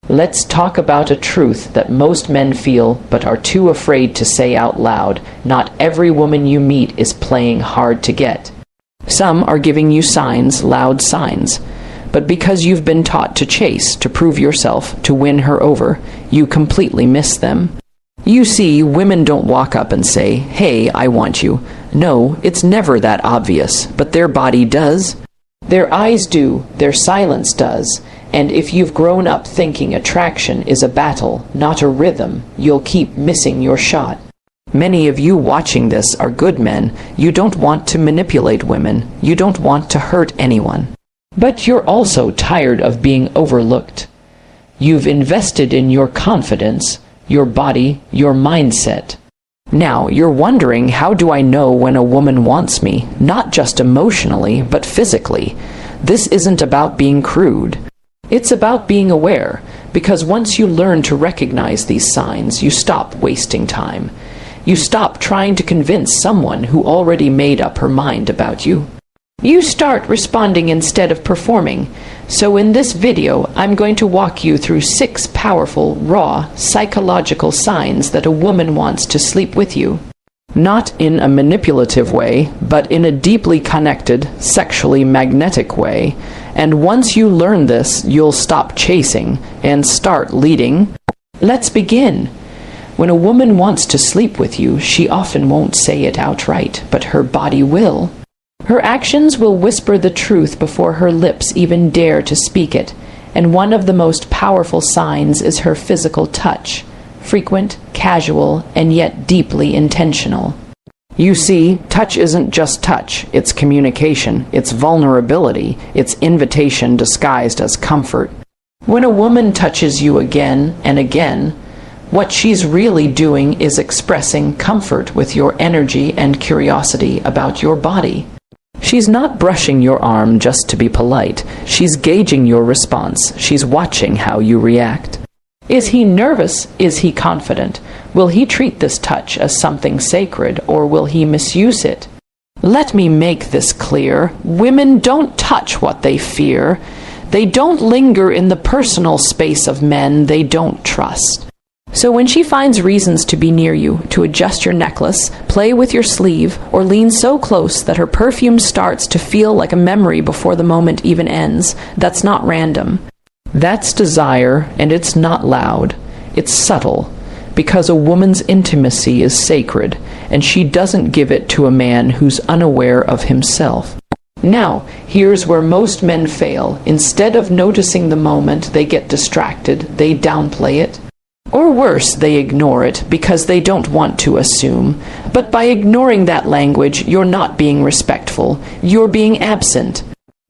Let's talk about a truth that most men feel but are too afraid to say out loud. Not every woman you meet is playing hard to get. Some are giving you signs, loud signs. But because you've been taught to chase, to prove yourself, to win her over, you completely miss them. You see, women don't walk up and say, "Hey, I want you." No, it's never that obvious, but their body does. Their eyes do, their silence does. And if you've grown up thinking attraction is a battle, not a rhythm, you'll keep missing your shot. Many of you watching this are good men. You don't want to manipulate women. You don't want to hurt anyone. But you're also tired of being overlooked. You've invested in your confidence, your body, your mindset. Now, you're wondering, how do I know when a woman wants me? Not just emotionally, but physically. This isn't about being crude. It's about being aware, because once you learn to recognize these signs, you stop wasting time. You stop trying to convince someone who already made up her mind about you. You start responding instead of performing. So in this video, I'm going to walk you through 6 powerful, raw, psychological signs that a woman wants to sleep with you. Not in a manipulative way, but in a deeply connected, sexually magnetic way. And once you learn this, you'll stop chasing and start leading. Let's begin. When a woman wants to sleep with you, she often won't say it outright, but her body will. Her actions will whisper the truth before her lips even dare to speak it, and one of the most powerful signs is her physical touch, frequent, casual, and yet deeply intentional. You see, touch isn't just touch, it's communication, it's vulnerability, it's invitation disguised as comfort. When a woman touches you again and again, what she's really doing is expressing comfort with your energy and curiosity about your body. She's not brushing your arm just to be polite. She's gauging your response. She's watching how you react. Is he nervous? Is he confident? Will he treat this touch as something sacred, or will he misuse it? Let me make this clear. Women don't touch what they fear. They don't linger in the personal space of men they don't trust. So when she finds reasons to be near you, to adjust your necklace, play with your sleeve, or lean so close that her perfume starts to feel like a memory before the moment even ends, that's not random. That's desire, and it's not loud. It's subtle, because a woman's intimacy is sacred, and she doesn't give it to a man who's unaware of himself. Now, here's where most men fail. Instead of noticing the moment, they get distracted, they downplay it. Or worse, they ignore it because they don't want to assume. But by ignoring that language, you're not being respectful. You're being absent.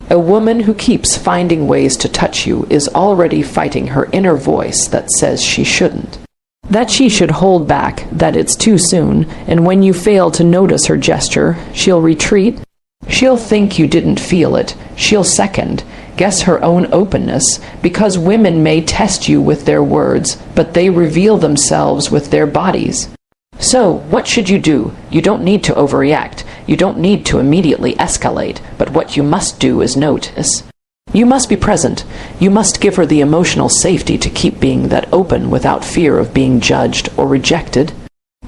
A woman who keeps finding ways to touch you is already fighting her inner voice that says she shouldn't. That she should hold back, that it's too soon, and when you fail to notice her gesture, she'll retreat. She'll think you didn't feel it. She'll second guess her own openness, because women may test you with their words, but they reveal themselves with their bodies. So, what should you do? You don't need to overreact. You don't need to immediately escalate, but what you must do is notice. You must be present. You must give her the emotional safety to keep being that open without fear of being judged or rejected.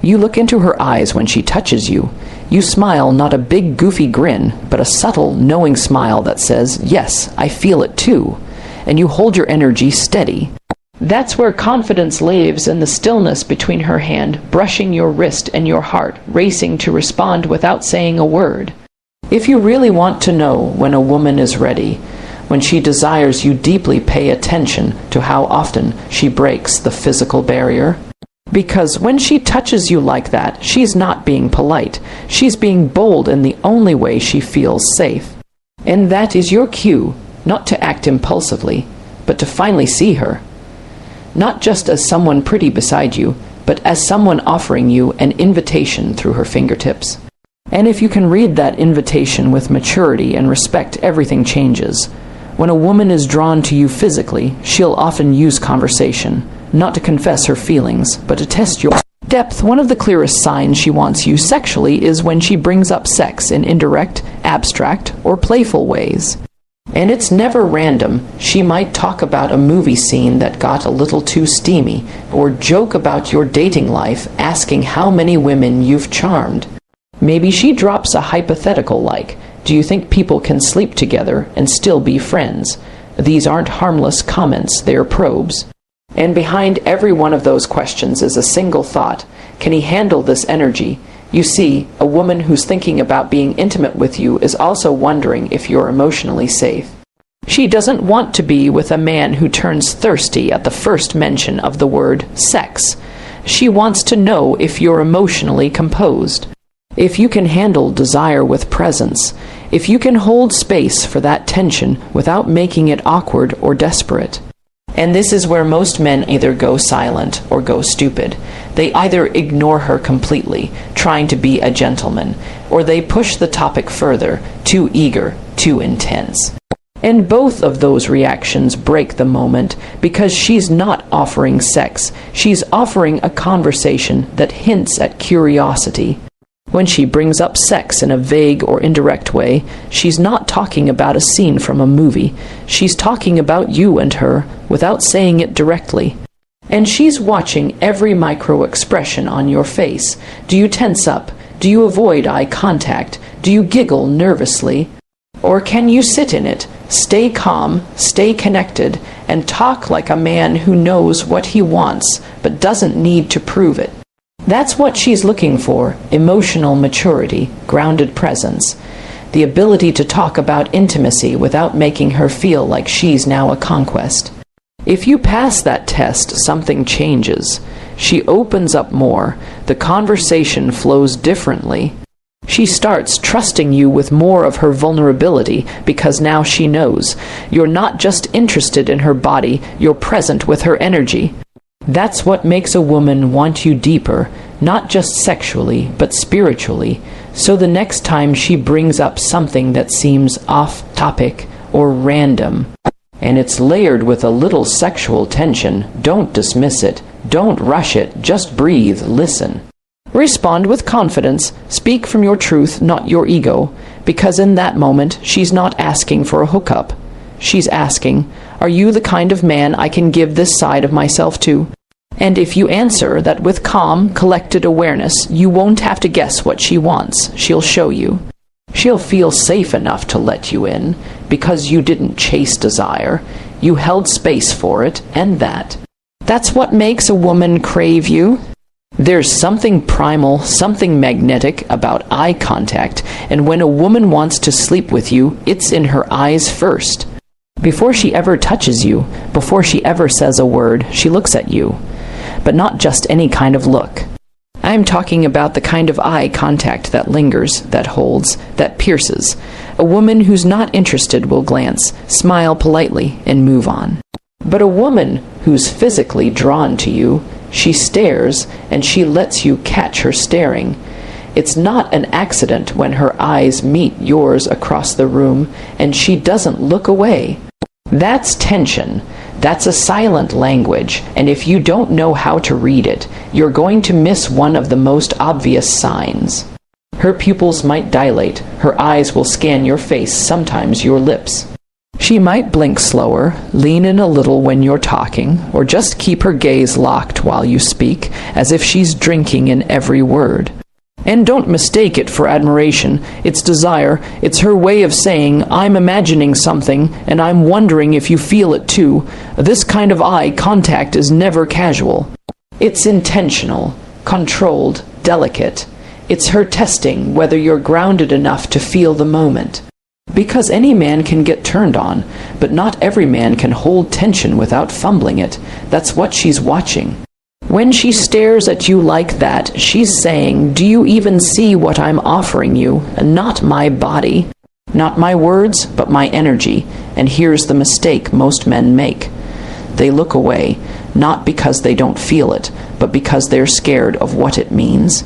You look into her eyes when she touches you. You smile, not a big goofy grin, but a subtle, knowing smile that says, "Yes, I feel it too." And you hold your energy steady. That's where confidence lives, in the stillness between her hand, brushing your wrist and your heart, racing to respond without saying a word. If you really want to know when a woman is ready, when she desires you deeply, pay attention to how often she breaks the physical barrier. Because when she touches you like that, she's not being polite. She's being bold in the only way she feels safe. And that is your cue, not to act impulsively, but to finally see her. Not just as someone pretty beside you, but as someone offering you an invitation through her fingertips. And if you can read that invitation with maturity and respect, everything changes. When a woman is drawn to you physically, she'll often use conversation, not to confess her feelings, but to test your depth. One of the clearest signs she wants you sexually is when she brings up sex in indirect, abstract, or playful ways. And it's never random. She might talk about a movie scene that got a little too steamy, or joke about your dating life, asking how many women you've charmed. Maybe she drops a hypothetical like, "Do you think people can sleep together and still be friends?" These aren't harmless comments, they're probes. And behind every one of those questions is a single thought. Can he handle this energy? You see, a woman who's thinking about being intimate with you is also wondering if you're emotionally safe. She doesn't want to be with a man who turns thirsty at the first mention of the word sex. She wants to know if you're emotionally composed, if you can handle desire with presence, if you can hold space for that tension without making it awkward or desperate. And this is where most men either go silent or go stupid. They either ignore her completely, trying to be a gentleman, or they push the topic further, too eager, too intense. And both of those reactions break the moment, because she's not offering sex. She's offering a conversation that hints at curiosity. When she brings up sex in a vague or indirect way, she's not talking about a scene from a movie. She's talking about you and her, without saying it directly. And she's watching every micro-expression on your face. Do you tense up? Do you avoid eye contact? Do you giggle nervously? Or can you sit in it, stay calm, stay connected, and talk like a man who knows what he wants, but doesn't need to prove it? That's what she's looking for: emotional maturity, grounded presence, the ability to talk about intimacy without making her feel like she's now a conquest. If you pass that test, something changes. She opens up more. The conversation flows differently. She starts trusting you with more of her vulnerability, because now she knows you're not just interested in her body, you're present with her energy. That's what makes a woman want you deeper, not just sexually, but spiritually. So the next time she brings up something that seems off-topic or random, and it's layered with a little sexual tension, don't dismiss it. Don't rush it. Just breathe. Listen. Respond with confidence. Speak from your truth, not your ego, because in that moment, she's not asking for a hookup. She's asking, "Are you the kind of man I can give this side of myself to?" And if you answer that with calm, collected awareness, you won't have to guess what she wants. She'll show you. She'll feel safe enough to let you in, because you didn't chase desire. You held space for it, and that's what makes a woman crave you. There's something primal, something magnetic about eye contact, and when a woman wants to sleep with you, it's in her eyes first. Before she ever touches you, before she ever says a word, she looks at you. But not just any kind of look. I'm talking about the kind of eye contact that lingers, that holds, that pierces. A woman who's not interested will glance, smile politely, and move on. But a woman who's physically drawn to you, she stares, and she lets you catch her staring. It's not an accident when her eyes meet yours across the room, and she doesn't look away. That's tension. That's a silent language, and if you don't know how to read it, you're going to miss one of the most obvious signs. Her pupils might dilate, her eyes will scan your face, sometimes your lips. She might blink slower, lean in a little when you're talking, or just keep her gaze locked while you speak, as if she's drinking in every word. And don't mistake it for admiration. It's desire. It's her way of saying, "I'm imagining something, and I'm wondering if you feel it too." This kind of eye contact is never casual. It's intentional, controlled, delicate. It's her testing whether you're grounded enough to feel the moment. Because any man can get turned on, but not every man can hold tension without fumbling it. That's what she's watching. When she stares at you like that, she's saying, "Do you even see what I'm offering you? Not my body. Not my words, but my energy." And here's the mistake most men make. They look away, not because they don't feel it, but because they're scared of what it means.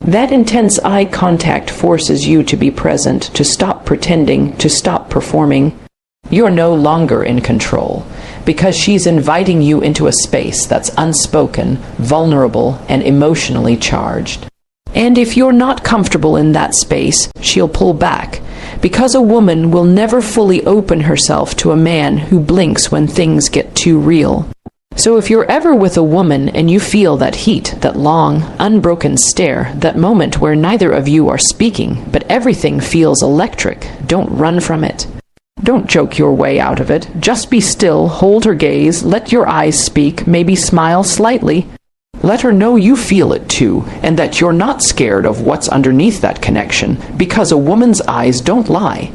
That intense eye contact forces you to be present, to stop pretending, to stop performing. You're no longer in control, because she's inviting you into a space that's unspoken, vulnerable, and emotionally charged. And if you're not comfortable in that space, she'll pull back, because a woman will never fully open herself to a man who blinks when things get too real. So if you're ever with a woman and you feel that heat, that long, unbroken stare, that moment where neither of you are speaking, but everything feels electric, don't run from it. Don't joke your way out of it. Just be still, hold her gaze, let your eyes speak, maybe smile slightly. Let her know you feel it too, and that you're not scared of what's underneath that connection, because a woman's eyes don't lie.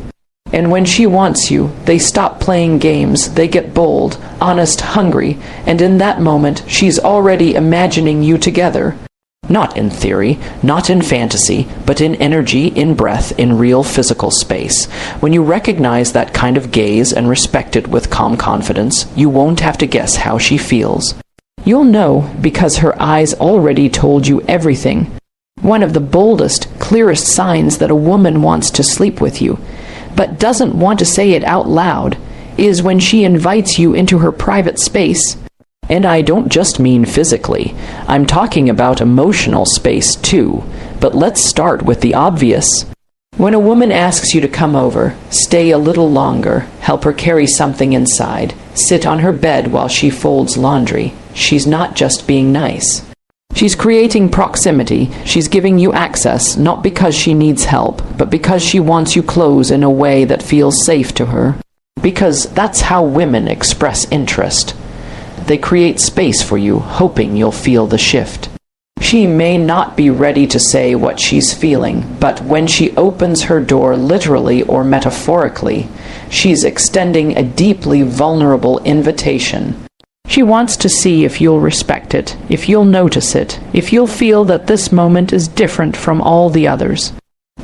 And when she wants you, they stop playing games, they get bold, honest, hungry, and in that moment, she's already imagining you together. Not in theory, not in fantasy, but in energy, in breath, in real physical space. When you recognize that kind of gaze and respect it with calm confidence, you won't have to guess how she feels. You'll know because her eyes already told you everything. One of the boldest, clearest signs that a woman wants to sleep with you, but doesn't want to say it out loud, is when she invites you into her private space. And I don't just mean physically. I'm talking about emotional space too. But let's start with the obvious. When a woman asks you to come over, stay a little longer, help her carry something inside, sit on her bed while she folds laundry, she's not just being nice. She's creating proximity. She's giving you access, not because she needs help, but because she wants you close in a way that feels safe to her. Because that's how women express interest. They create space for you, hoping you'll feel the shift. She may not be ready to say what she's feeling, but when she opens her door literally or metaphorically, she's extending a deeply vulnerable invitation. She wants to see if you'll respect it, if you'll notice it, if you'll feel that this moment is different from all the others.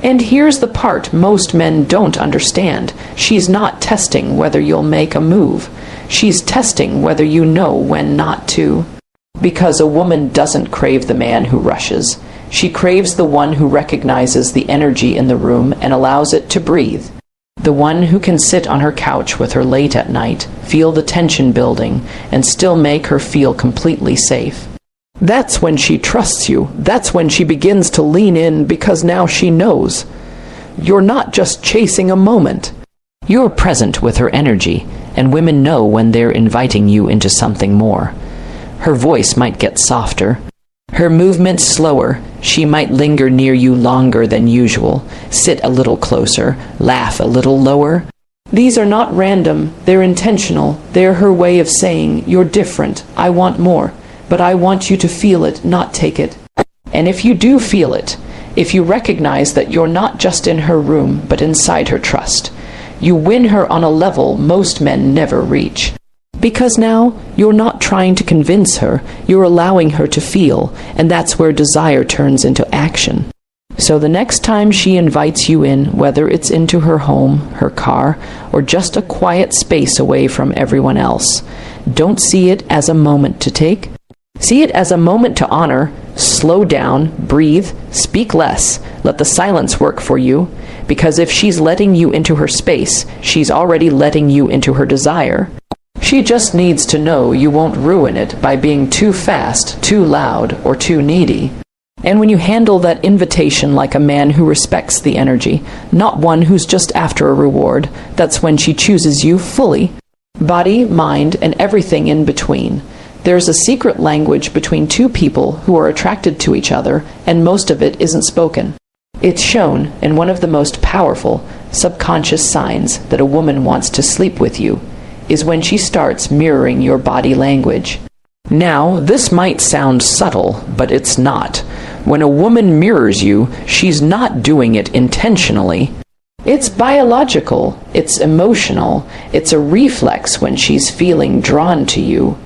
And here's the part most men don't understand. She's not testing whether you'll make a move. She's testing whether you know when not to. Because a woman doesn't crave the man who rushes. She craves the one who recognizes the energy in the room and allows it to breathe. The one who can sit on her couch with her late at night, feel the tension building, and still make her feel completely safe. That's when she trusts you. That's when she begins to lean in because now she knows. You're not just chasing a moment. You're present with her energy, and women know when they're inviting you into something more. Her voice might get softer. Her movements slower. She might linger near you longer than usual, sit a little closer, laugh a little lower. These are not random, they're intentional. They're her way of saying, you're different, I want more, but I want you to feel it, not take it. And if you do feel it, if you recognize that you're not just in her room, but inside her trust, you win her on a level most men never reach. Because now, you're not trying to convince her, you're allowing her to feel, and that's where desire turns into action. So the next time she invites you in, whether it's into her home, her car, or just a quiet space away from everyone else, don't see it as a moment to take. See it as a moment to honor. Slow down, breathe, speak less, let the silence work for you, because if she's letting you into her space, she's already letting you into her desire. She just needs to know you won't ruin it by being too fast, too loud, or too needy. And when you handle that invitation like a man who respects the energy, not one who's just after a reward, that's when she chooses you fully. Body, mind, and everything in between. There's a secret language between two people who are attracted to each other, and most of it isn't spoken. It's shown in one of the most powerful, subconscious signs that a woman wants to sleep with you, is when she starts mirroring your body language. Now, this might sound subtle, but it's not. When a woman mirrors you, she's not doing it intentionally. It's biological, it's emotional, it's a reflex when she's feeling drawn to you.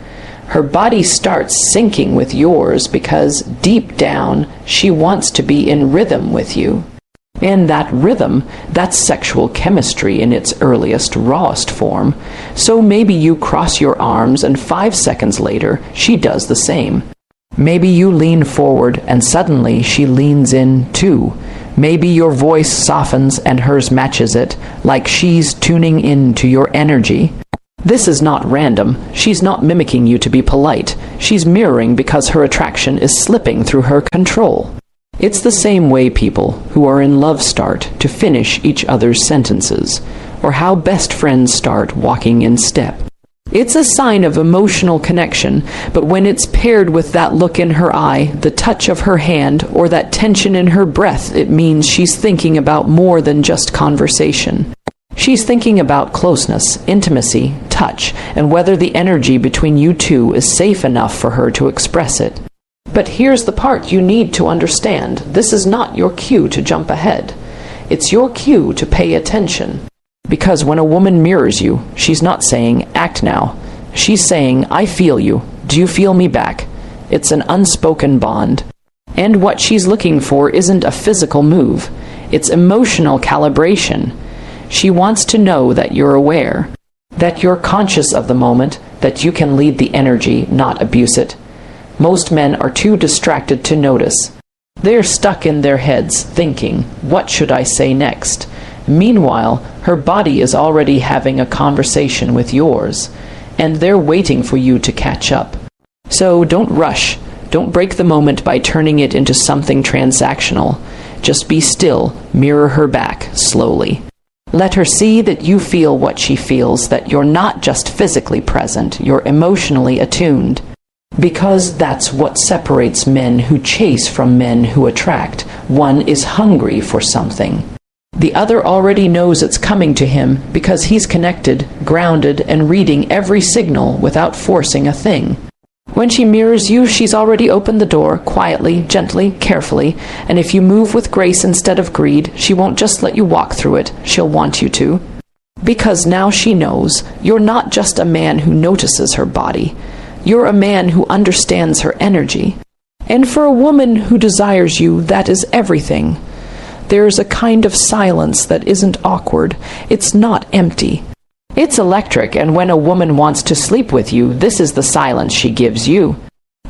Her body starts syncing with yours because, deep down, she wants to be in rhythm with you. And that rhythm, that's sexual chemistry in its earliest, rawest form. So maybe you cross your arms and 5 seconds later, she does the same. Maybe you lean forward and suddenly she leans in too. Maybe your voice softens and hers matches it, like she's tuning in to your energy. This is not random. She's not mimicking you to be polite. She's mirroring because her attraction is slipping through her control. It's the same way people who are in love start to finish each other's sentences, or how best friends start walking in step. It's a sign of emotional connection, but when it's paired with that look in her eye, the touch of her hand, or that tension in her breath, it means she's thinking about more than just conversation. She's thinking about closeness, intimacy, touch, and whether the energy between you two is safe enough for her to express it. But here's the part you need to understand. This is not your cue to jump ahead. It's your cue to pay attention. Because when a woman mirrors you, she's not saying, "Act now." She's saying, "I feel you. Do you feel me back?" It's an unspoken bond. And what she's looking for isn't a physical move. It's emotional calibration. She wants to know that you're aware, that you're conscious of the moment, that you can lead the energy, not abuse it. Most men are too distracted to notice. They're stuck in their heads, thinking, "What should I say next?" Meanwhile, her body is already having a conversation with yours, and they're waiting for you to catch up. So don't rush. Don't break the moment by turning it into something transactional. Just be still, mirror her back, slowly. Let her see that you feel what she feels, that you're not just physically present, you're emotionally attuned. Because that's what separates men who chase from men who attract. One is hungry for something. The other already knows it's coming to him because he's connected, grounded, and reading every signal without forcing a thing. When she mirrors you, she's already opened the door, quietly, gently, carefully, and if you move with grace instead of greed, she won't just let you walk through it, she'll want you to. Because now she knows you're not just a man who notices her body. You're a man who understands her energy. And for a woman who desires you, that is everything. There's a kind of silence that isn't awkward. It's not empty. It's electric, and when a woman wants to sleep with you, this is the silence she gives you.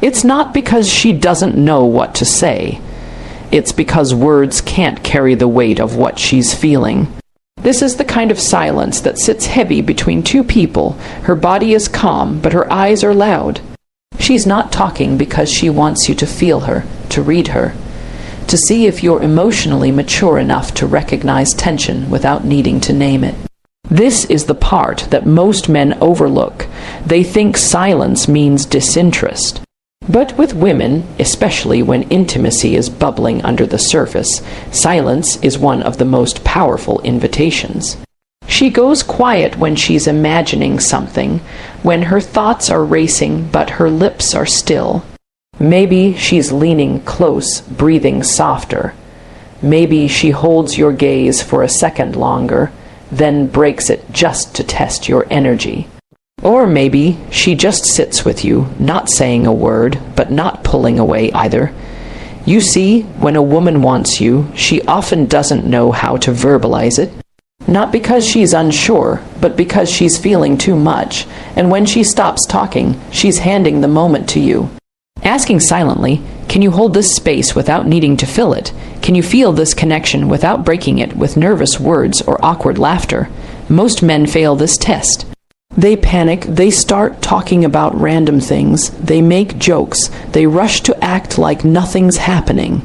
It's not because she doesn't know what to say. It's because words can't carry the weight of what she's feeling. This is the kind of silence that sits heavy between two people. Her body is calm, but her eyes are loud. She's not talking because she wants you to feel her, to read her, to see if you're emotionally mature enough to recognize tension without needing to name it. This is the part that most men overlook. They think silence means disinterest. But with women, especially when intimacy is bubbling under the surface, silence is one of the most powerful invitations. She goes quiet when she's imagining something, when her thoughts are racing but her lips are still. Maybe she's leaning close, breathing softer. Maybe she holds your gaze for a second longer, then breaks it just to test your energy. Or maybe she just sits with you, not saying a word, but not pulling away either. You see, when a woman wants you, she often doesn't know how to verbalize it. Not because she's unsure, but because she's feeling too much, and when she stops talking, she's handing the moment to you. Asking silently, "Can you hold this space without needing to fill it? Can you feel this connection without breaking it with nervous words or awkward laughter?" Most men fail this test. They panic, they start talking about random things, they make jokes, they rush to act like nothing's happening.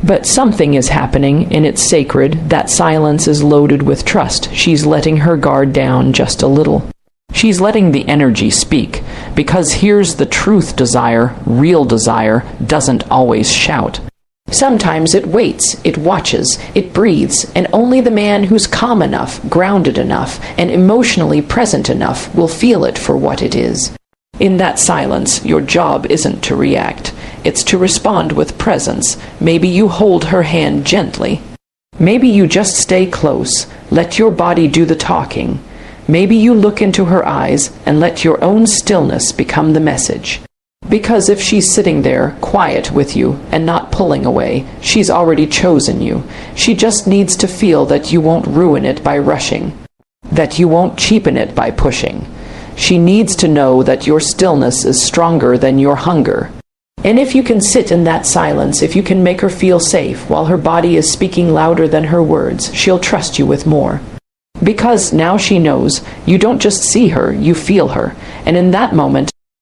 But something is happening, and it's sacred. That silence is loaded with trust. She's letting her guard down just a little. She's letting the energy speak, because here's the truth: desire, real desire, doesn't always shout. Sometimes it waits, it watches, it breathes, and only the man who's calm enough, grounded enough, and emotionally present enough will feel it for what it is. In that silence, your job isn't to react. It's to respond with presence. Maybe you hold her hand gently. Maybe you just stay close, let your body do the talking. Maybe you look into her eyes and let your own stillness become the message. Because if she's sitting there, quiet with you, and not pulling away, she's already chosen you. She just needs to feel that you won't ruin it by rushing, that you won't cheapen it by pushing. She needs to know that your stillness is stronger than your hunger. And if you can sit in that silence, if you can make her feel safe while her body is speaking louder than her words, she'll trust you with more. Because now she knows you don't just see her, you feel her. And in that moment,